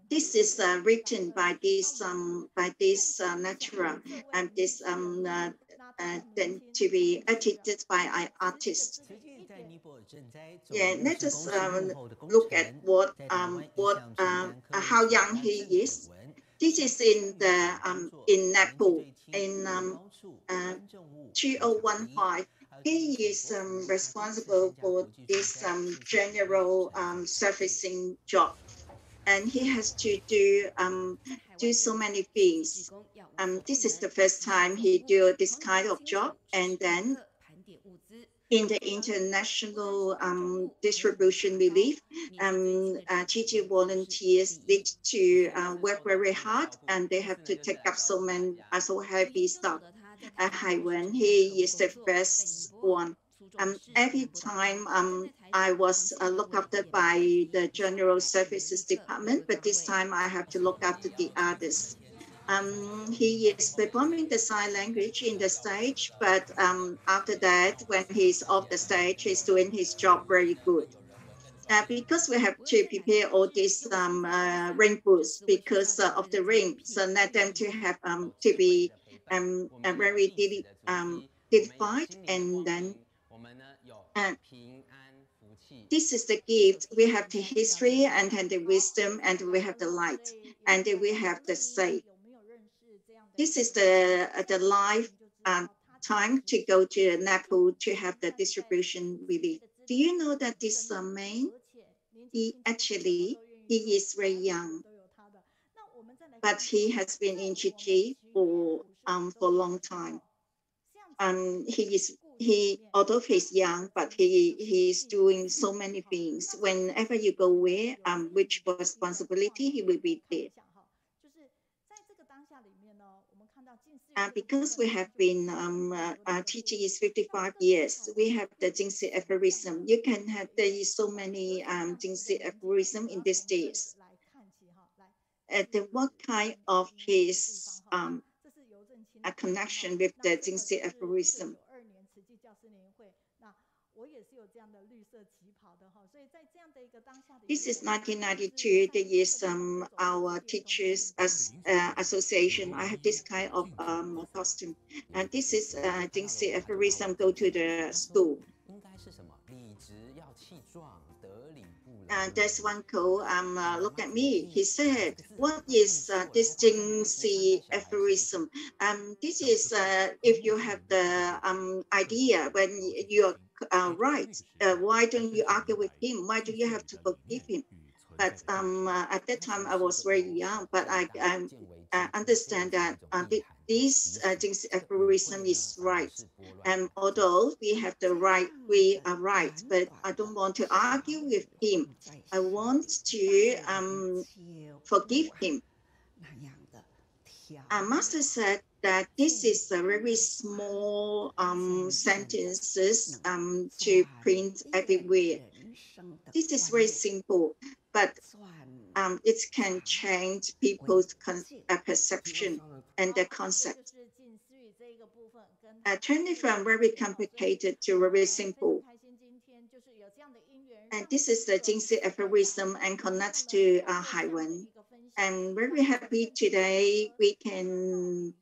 This is written by this lecturer, and this then to be edited by an artist. Yeah, let us look at how young he is. This is in Nepal in 2015. He is responsible for this general servicing job, and he has to do so many things. This is the first time he do this kind of job, and then in the international distribution relief, Gigi volunteers need to work very hard, and they have to take up so heavy stuff. Kaiwen, he is the first one. Every time I was looked after by the General Services Department, but this time I have to look after the others. He is performing the sign language in the stage, but after that, when he's off the stage, he's doing his job very good. Because we have to prepare all these rainbows because of the rain, so let them to have to be very dignified, and then this is the gift. We have the history, and then the wisdom, and we have the light, and we have the say. This is the live time to go to Nepal to have the distribution relief. Do you know that this man, he is very young, but he has been in Gigi for a long time. Although he's young, but he is doing so many things. Whenever you go where, which responsibility, he will be there. Because we have been teaching is 55 years, we have the Jingsi aphorism. You can have, there is so many Jingsi aphorism in these days. What kind of his a connection with the Jingsi aphorism? This is 1992. There is our teachers association. I have this kind of costume, and this is Jingsi aphorism. Go to the school. There's one quote. Look at me. He said, "What is this Jingsi aphorism? This is if you have the idea when you're right. Why don't you argue with him? Why do you have to forgive him?" But at that time I was very young, but I understand that this Jingsi aphorism is right. And although we have the right, we are right, but I don't want to argue with him. I want to forgive him. Master said that this is a very small sentences to print everywhere. This is very simple, but it can change people's perception and their concept. Turning from very complicated to very simple. And this is the Jingsi aphorism and connects to Kaiwen. I'm very happy today we can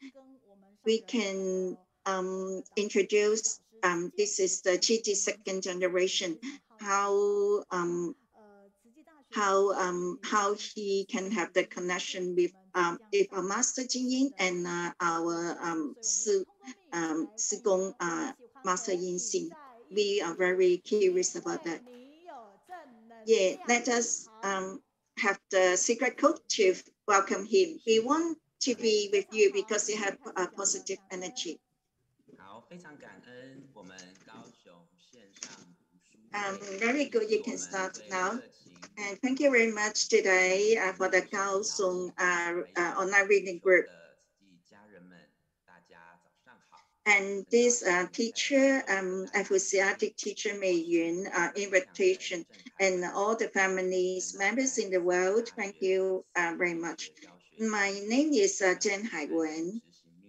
introduce this is the Gigi second generation, how he can have the connection with our Master Jingyin and our Sigong Master Yinxing. We are very curious about that. Yeah, let us have the secret code to welcome him. We want to be with you because you have a positive energy. Very good, you can start now. And thank you very much today for the Kaohsiung online reading group. And this teacher, enthusiastic teacher Mei Yun, invitation, and all the families, members in the world, thank you very much. My name is Zheng Kaiwen.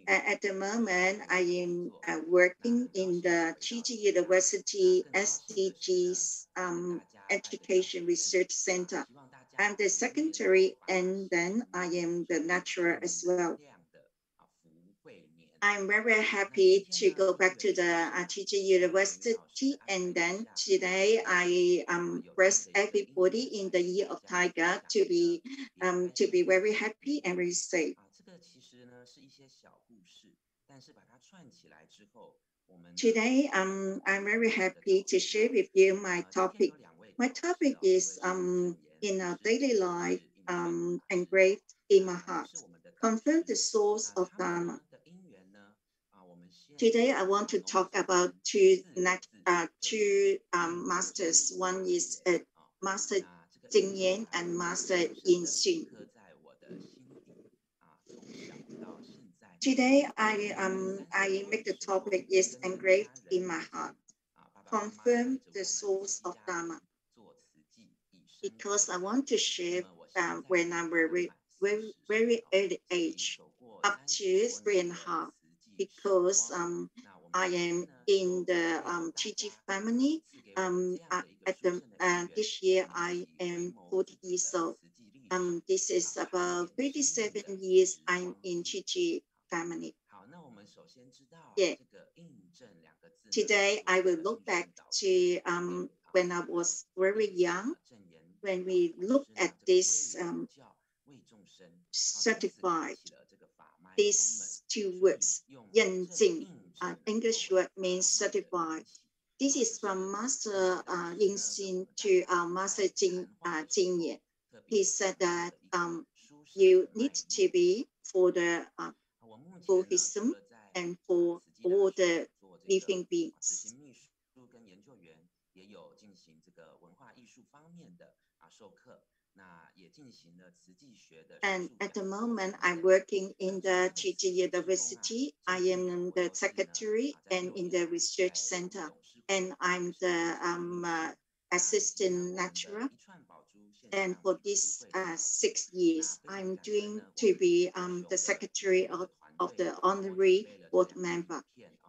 At the moment, I am working in the Gigi University SDGs Education Research Center. I'm the secretary, and then I am the lecturer as well. I'm very happy to go back to the TG University, and then today I bless everybody in the Year of Tiger to be very happy and very safe. Today, I'm very happy to share with you my topic. My topic is in our daily life, engraved in my heart, confirm the source of Dharma. Today, I want to talk about two masters. One is Master Zheng Kaiwen and Master Yin Xun. Today, I make the topic is engraved in my heart. Confirm the source of Dharma. Because I want to share when I'm very early age, up to 3.5, because I am in the TG family. This year I am 40 years old. This is about 37 years I'm in TG family. Yeah. Today I will look back to when I was very young. When we look at this certified, these two words, 认证, English word means certified. This is from Master Yin Xun to Master Zheng Kaiwen. He said that you need to be for the Buddhism and for all the living beings. And at the moment, I'm working in the TG University. I am the secretary and in the research center, and I'm the assistant lecturer. And for these 6 years, I'm doing to be the secretary of the honorary board member.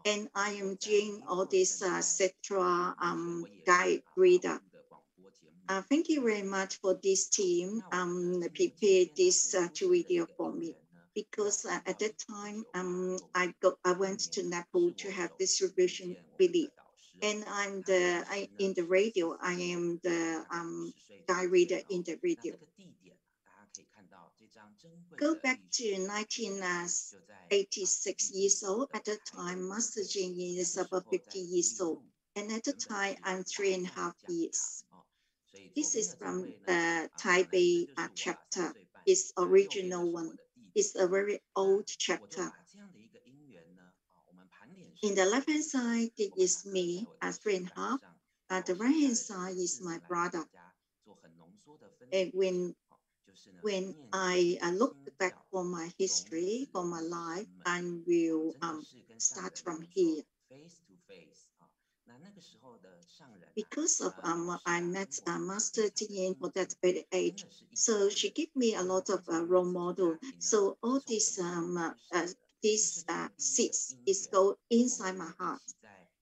And I am doing all this CETRA guide reader. Thank you very much for this team prepared this video for me, because at that time I went to Nepal to have distribution relief, and in the radio. I am the guide reader in the radio. Go back to 1986 years old. At the time, Master Zheng is about 50 years old, and at the time I'm 3.5 years. This is from the Taipei chapter. It's original one. It's a very old chapter. In the left-hand side, it is me at 3.5. The right-hand side is my brother. And when I look back for my history, for my life, I will start from here. Because of I met Master Zheng for that early age, so she gave me a lot of role model. So all these seeds is go inside my heart.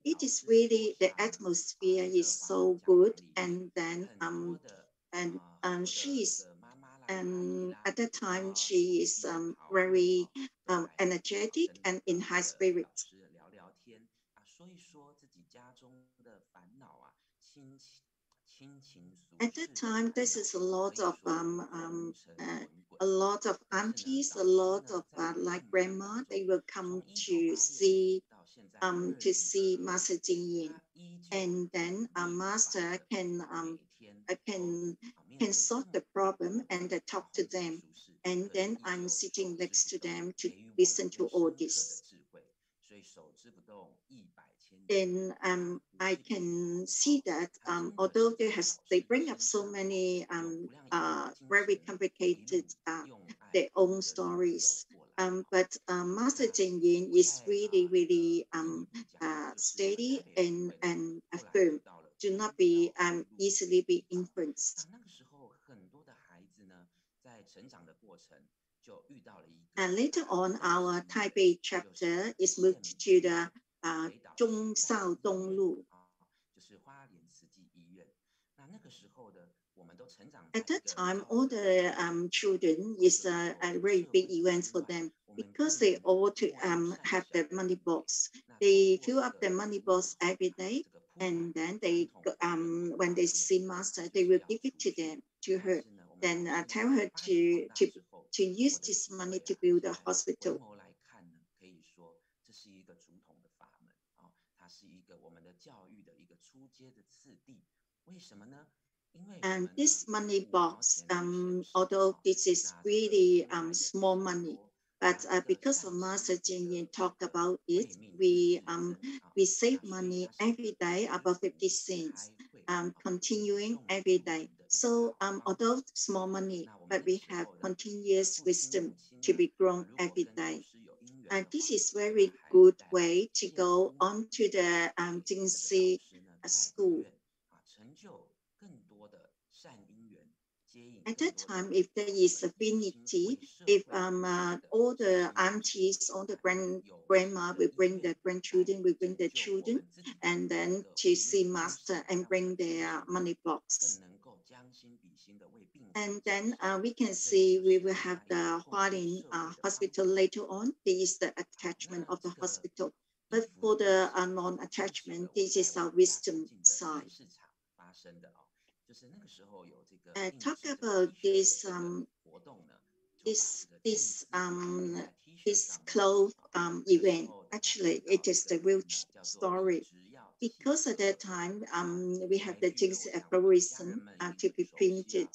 It is really, the atmosphere is so good, and then she is at that time she is very energetic and in high spirits. At that time, this is a lot of aunties, a lot of like grandma. They will come to see Master Zheng, and then a master can solve the problem and talk to them. And then I'm sitting next to them to listen to all this. And I can see that although they bring up so many very complicated their own stories, but Master Zheng is really steady and firm, do not be easily be influenced. And later on, our Taipei chapter is moved to the Zhong Sao Dong Lu. At that time, all the children is a very big event for them because they all to have the money box. They fill up the money box every day, and then they when they see master, they will give it to them to her. Then tell her to use this money to build a hospital. And this money box, although this is really small money, but because of Master Zheng talked about it, we save money every day, about 50 cents, continuing every day. So although small money, but we have continuous wisdom to be grown every day. And this is very good way to go on to the Jingxi school. At that time, if there is affinity, if all the aunties, all the grandma will bring the grandchildren, will bring the children, and then to see master and bring their money box. And then we can see we will have the Hualin hospital later on. This is the attachment of the hospital. But for the non-attachment, this is our wisdom side. Talk about this this clothes event. Actually, it is the real story. Because at that time, we have the Jingxi aphorism to be printed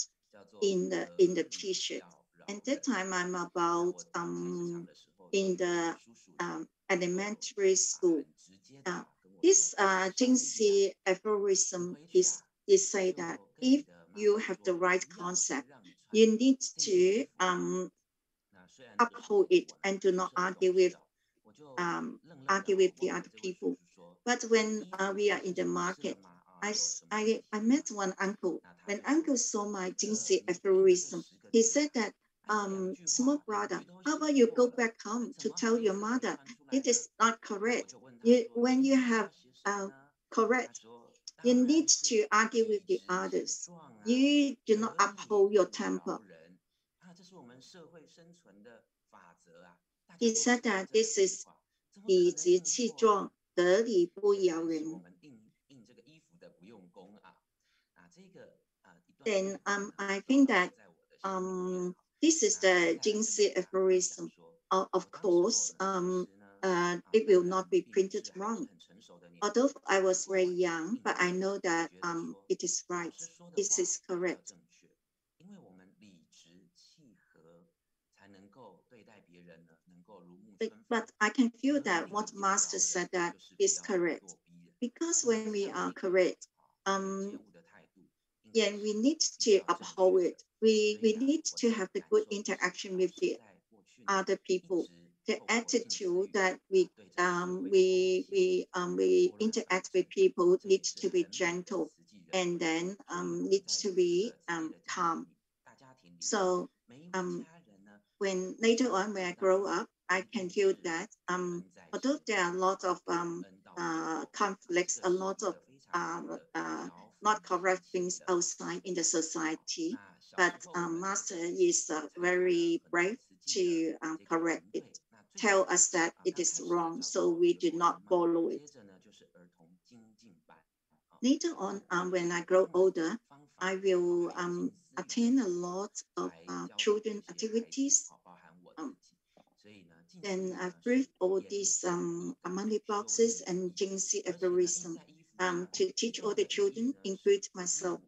in the T-shirt. At that time, I'm about in the elementary school. This Jingxi aphorism is say that if you have the right concept, you need to uphold it and do not argue with the other people. But when we are in the market, I met one uncle. When uncle saw my Jingxi aphorism, he said that, small brother, how about you go back home to tell your mother it is not correct. When you have correct, you need to argue with the others. You do not uphold your temper. He said that this is 理直气壮，得理不饶人。Then I think that this is the Jingxi aphorism. Of course, it will not be printed wrong. Although I was very young, but I know that it is right. This is correct. But I can feel that what Master said that is correct. Because when we are correct, yeah, we need to uphold it. We need to have the good interaction with the other people. The attitude that we interact with people needs to be gentle, and then needs to be calm. So when later on when I grow up, I can feel that although there are a lot of conflicts, a lot of not correct things outside in the society, but Master is very brave to correct it, tell us that it is wrong, so we do not follow it. Later on, when I grow older, I will attend a lot of children activities. Then I brief all these money boxes and Jingxi aphorism to teach all the children, include myself.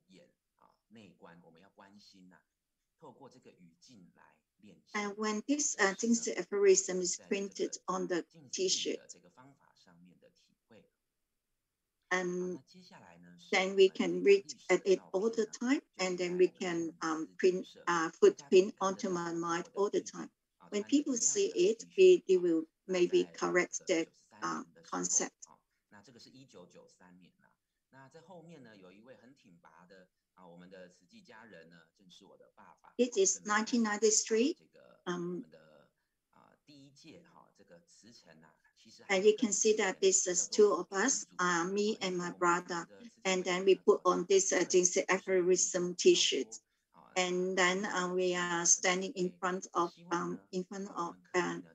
And when this Jingxi aphorism is printed on the T-shirt, and then we can read at it all the time, and then we can put pin onto my mind all the time. When people see it, they will maybe correct their concept. It is 1993. And you can see that this is two of us, me and my brother. And then we put on this Jing aphorism T-shirt. And then we are standing in front of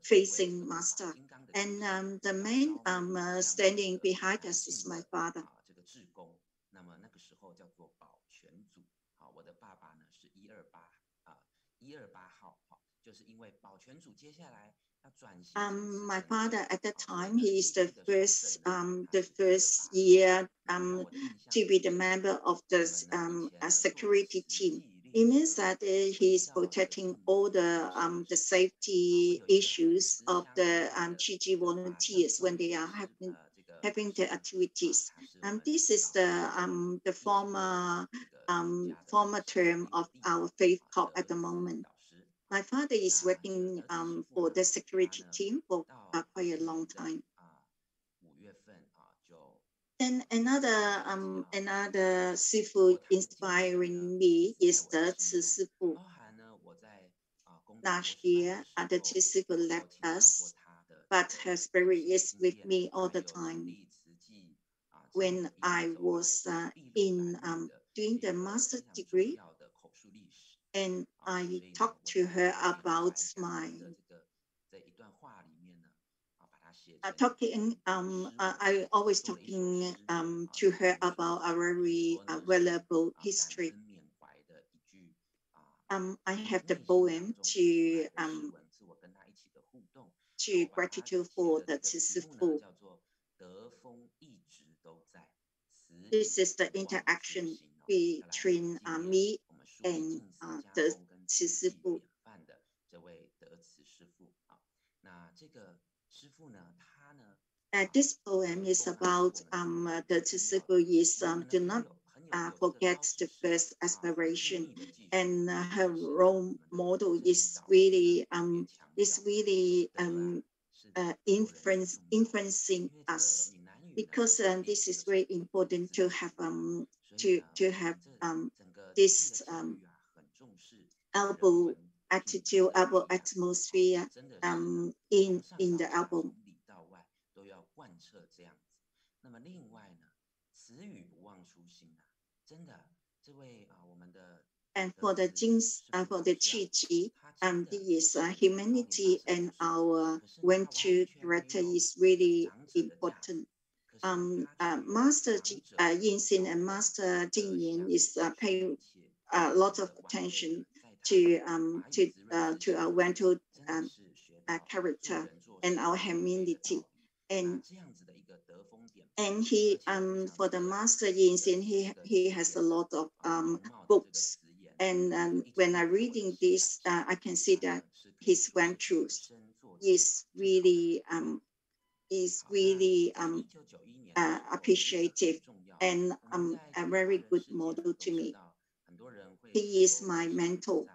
facing master. And the man standing behind us is my father. 那么那个时候叫做保全组，我的爸爸呢是128号，就是因为保全组接下来要转型。My father at that time, he is the first year to be the member of the security team. It means that he is protecting all the safety issues of the GG volunteers when they are having the activities. This is the former term of our faith corps at the moment. My father is working for the security team for quite a long time. And another Sifu inspiring me is the Ci Sifu. Last year, the Ci Sifu left us, but her spirit is with me all the time. When I was doing the master's degree, and I talked to her about my I always talking to her about a very valuable history. I have the poem to gratitude for the Ci Sifu. This is the interaction between me and the Ci Sifu. This poem is about the Ci Sifu is do not forget the first aspiration, and her role model is really influencing us, because this is very important to have this album attitude, album atmosphere in the album. And for the Qi Ji, this is humanity, and our venture director is really important. Master Yin-Xin and Master Jing-Yin is paying a lot of attention to our venture character and our humanity. And he for the Master Yin-Xin, he has a lot of books, and when I'm reading this, I can see that his ventures is really appreciative and a very good model to me. He is my mentor.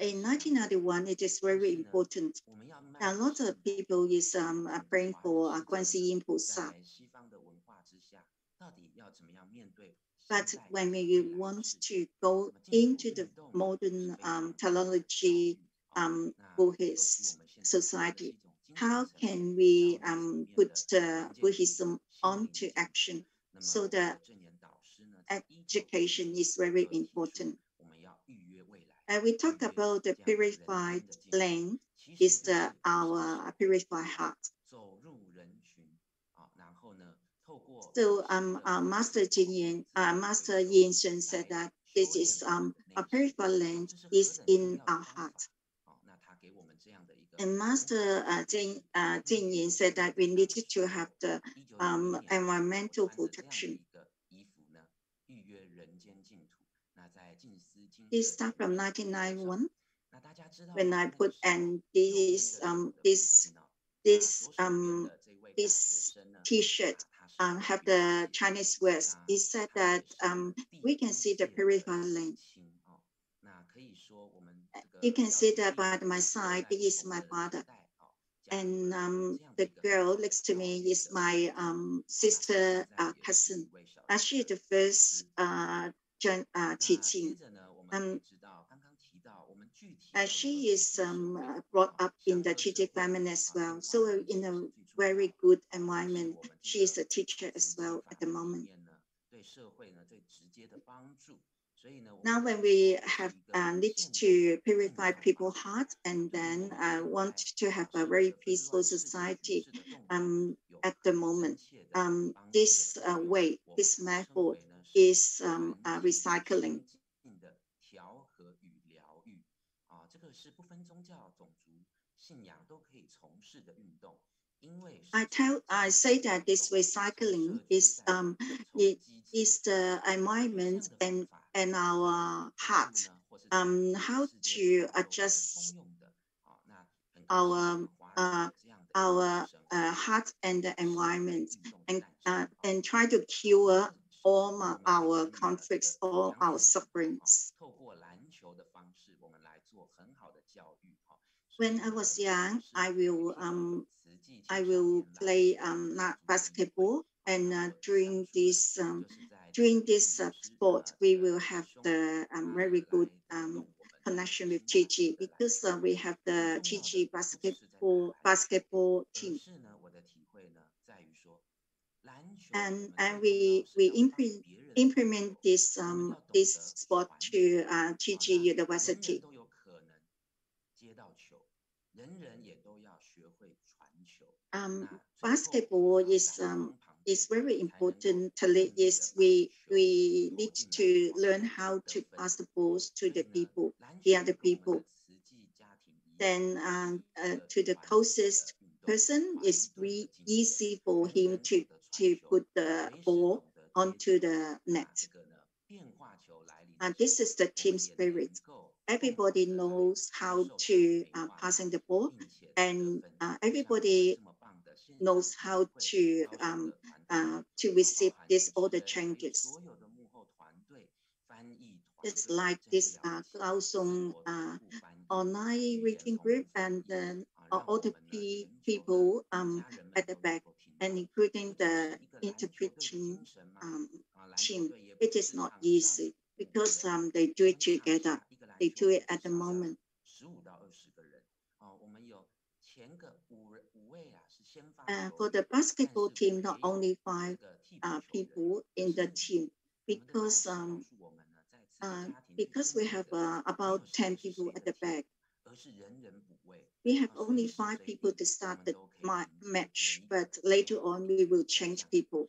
In 1991, it is very important. A lot of people is praying for Guanxi Yin菩萨. But when we want to go into the modern technology Buddhist society, how can we put the Buddhism onto action? So the education is very important. We talked about the purified land is our purified heart. So Master Yin-Shen said that this is a purified land is in our heart. And Master Jing-Yin said that we needed to have the environmental protection. This started from 1991 when I put this T-shirt have the Chinese words. He said that we can see the purified land. You can see that by my side, this is my father. And the girl next to me is my sister cousin. She is the first teaching. She is brought up in the Chi family as well. So in very good environment. She is a teacher as well at the moment. Now, when we have need to purify people's hearts and then want to have a very peaceful society at the moment, this way, this method is recycling. I say that this recycling is it is the environment and our heart, how to adjust our heart and the environment, and try to cure all our conflicts, all our sufferings. When I was young, I will play basketball, and during this sport, we will have the very good connection with TG, because we have the TG basketball team, and we implement this sport to TG University. Basketball is very important. Is we need to learn how to pass the balls to the people, the other people. Then to the closest person, it's really easy for him to put the ball onto the net. This is the team spirit. Everybody knows how to passing the ball, and everybody knows how to receive all the changes. It's like this Kaohsiung online reading group, and then all the people at the back, and including the interpreting team. It is not easy because they do it together. They do it at the moment. For the basketball team, not only 5 people in the team, because we have about 10 people at the back. We have only 5 people to start the match, but later on we will change people.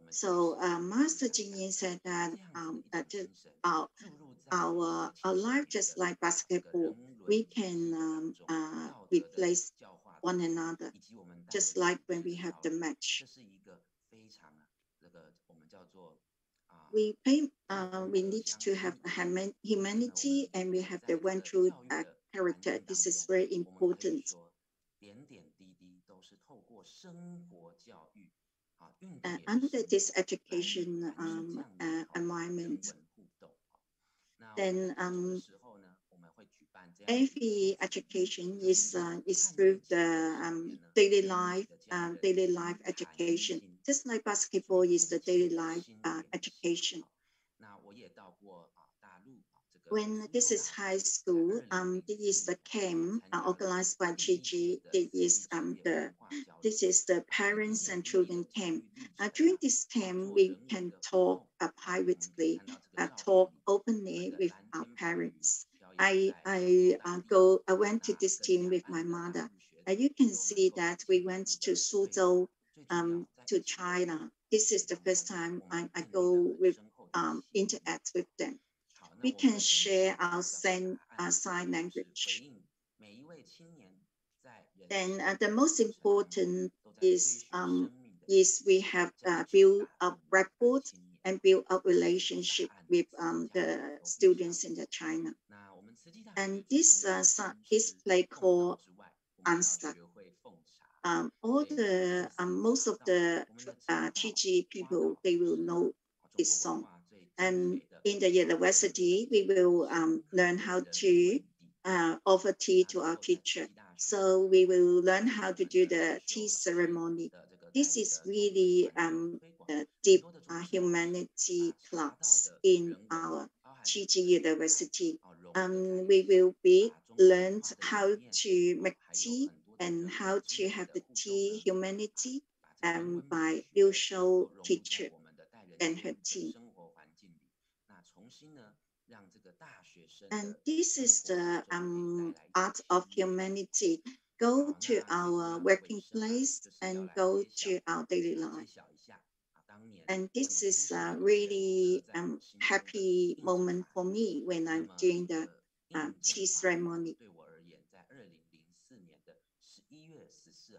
So Master Jing Yin said that our life just like basketball, we can replace one another, just like when we have the match. We need to have humanity, and we have the one true character. This is very important. Under this education environment, then every education is through the daily life education. Just like basketball is the daily life education. When this is high school, this is the camp organized by GG. This is the parents and children camp. During this camp, we can talk privately, talk openly with our parents. I went to this team with my mother. You can see that we went to Suzhou, to China. This is the first time I go with interact with them. We can share our sign language. Then the most important is we have built up rapport and build up relationship with the students in the China. And this play called Answer. Most of the GG people, they will know this song. And in the university, we will learn how to offer tea to our teacher. So we will learn how to do the tea ceremony. This is really deep humanity class in our GG University. We will be learned how to make tea and How to Have the Tea Humanity by Liu Shou teacher and her team. And this is the art of humanity. Go to our working place and go to our daily life. And this is a really happy moment for me when I'm doing the tea ceremony.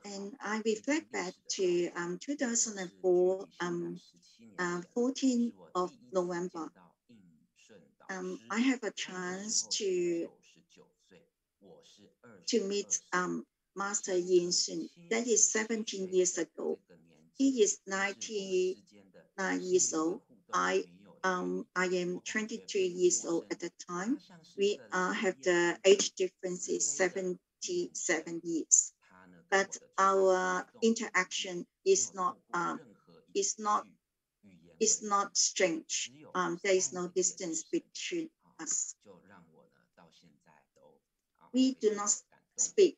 And I reflect back to 2004, 14th of November. I have a chance to meet Master Yin Sun. That is 17 years ago. He is 99 years old. I am 22 years old at the time. We have the age difference is 77 years. But our interaction is not strange. There is no distance between us. We do not speak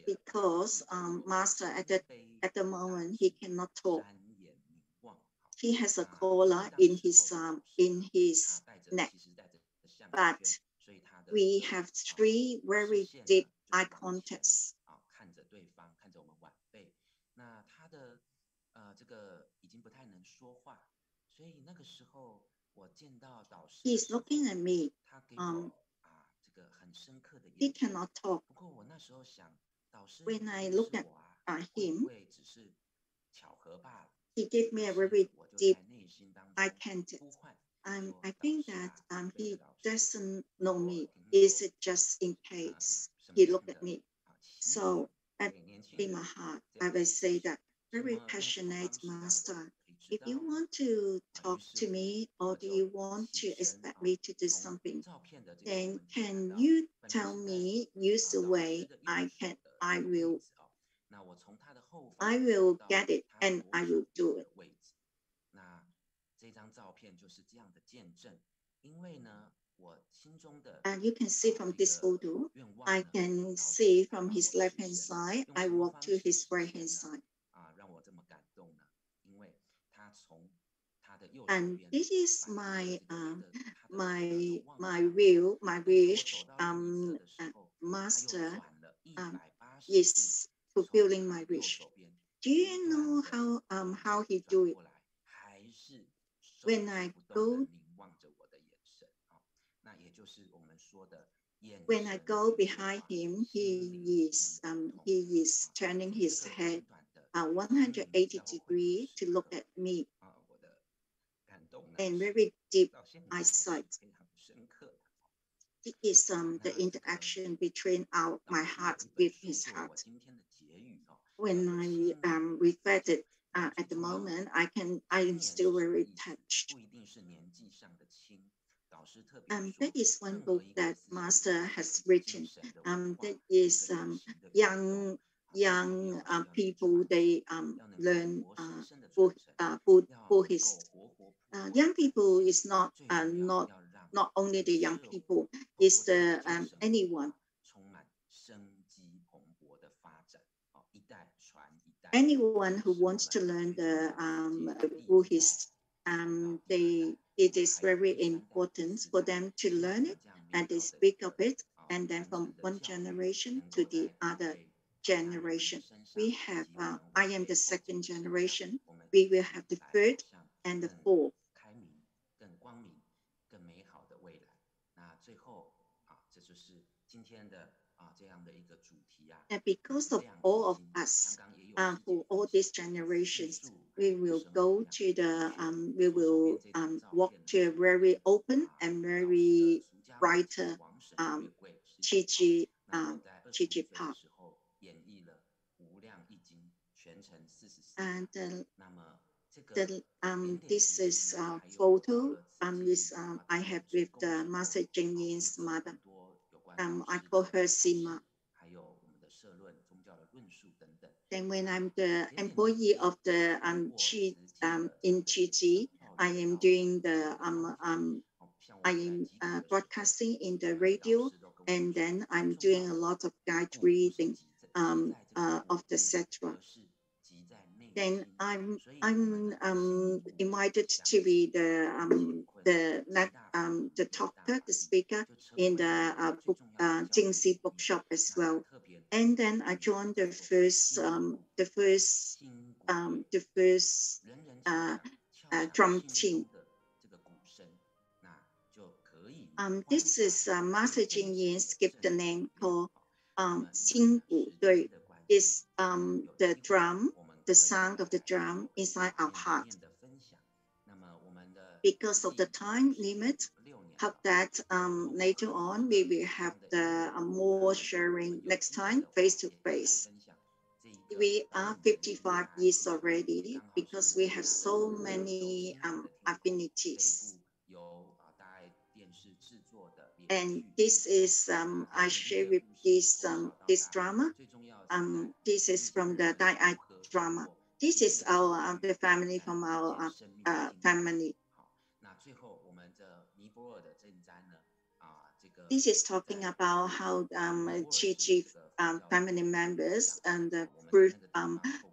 because Master at the moment he cannot talk. He has a collar in his neck, but we have 3 very deep eye contacts. He's looking at me. He cannot talk. When I look at him, he gave me a very deep eye contact. I think that he doesn't know me. Is it just in case he looked at me? So in my heart, I will say that very passionate Master. If you want to talk to me or do you want to expect me to do something, then can you tell me, use the way I will get it and I will do it. And you can see from this photo, I can see from his left hand side, I walk to his right hand side. And this is my wish. Master is fulfilling my wish. Do you know how he do it? When I go behind him, he is turning his head 180 degrees to look at me, and very deep eyesight. It is the interaction between my heart with his heart. When I reflect it at the moment, I am still very touched. That is one book that Master has written. That is young people, they learn Buddhist. Young people is not only the young people, it's the anyone. Anyone who wants to learn the Buddhist, it is very important for them to learn it, and they speak of it, and then from one generation to the other generation. We have, I am the 2nd generation. We will have the 3rd and the 4th. And because of all of us, for all these generations, we will go to the, we will walk to a very open and very brighter Chi path. And this is a photo I have with the Master Zheng Yin's mother. I call her Sima. Then when I'm the employee of the in Chi, I am doing the I am broadcasting in the radio, and then I'm doing a lot of guide reading. of the Cetra. Then I'm invited to be the talker, the speaker in the Jingxi bookshop as well. And then I joined the first drum team. This is Master Jing Yin's gift the name called Xing Gu Dui. Is the drum, the sound of the drum inside our heart. Because of the time limit, hope that later on we will have the more sharing next time face to face. We are 55 years already because we have so many affinities. And this is I share with this drama. This is from the Dai drama. This is our the family from our family. This is talking about how Chi family members and the proof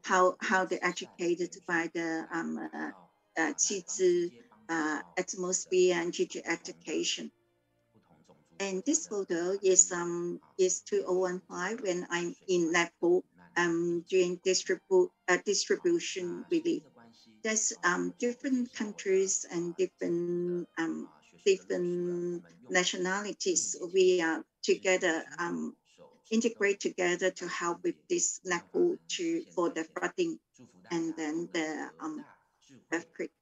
how they're educated by the Chi atmosphere and Chi education. And this photo is 2015 when I'm in Nepal doing distribution relief. There's different countries and different nationalities. We are together, integrate together to help with this Nepal for the flooding and then the earthquake.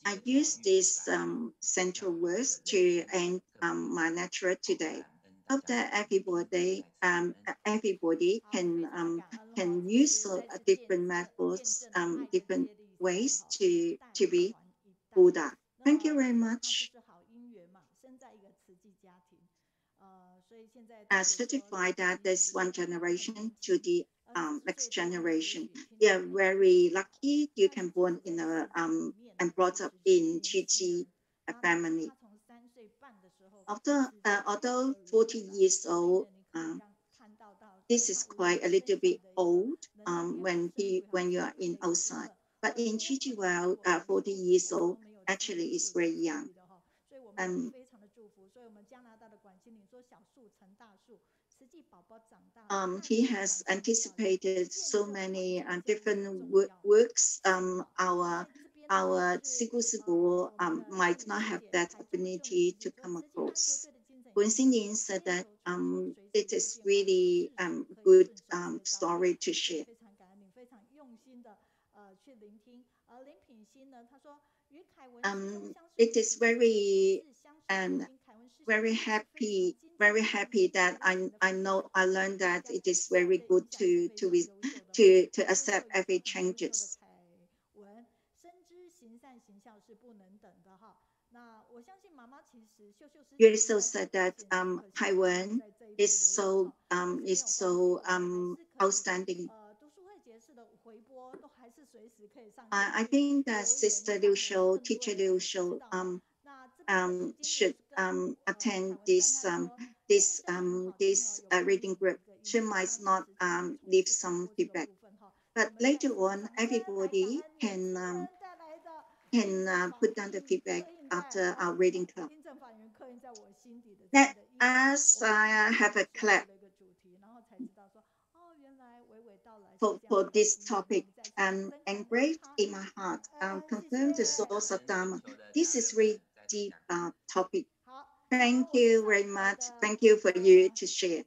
I use these central words to end my lecture today. Hope that everybody can use different methods, different ways to be Buddha. Thank you very much. Certify that there's one generation to the next generation. Yeah, very lucky you can born in a and brought up in Chi family. Although 40 years old, this is quite a little bit old when you are in outside. But in Chi world, 40 years old actually is very young. He has anticipated so many different works. Our Sigu might not have that ability to come across. Wen Xingyin said that it is really good story to share. It is very happy that I know I learned that it is very good to accept every changes. You also said that Kaiwen is so outstanding. I think that Sister Liu Shou, Teacher Liu Shou, should attend this reading group. She might not leave some feedback, but later on, everybody can put down the feedback after our reading club. Let us have a clap for this topic. Engraved in my heart, confirm the source of Dharma. This is really deep topic. Thank you very much. Thank you for you to share.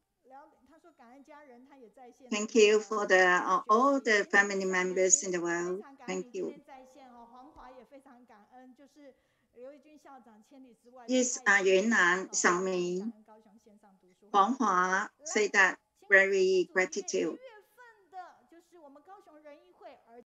Thank you for all the family members in the world. Thank you. Yes, Yuan Xiaoming, Huanghua say that very gratitude.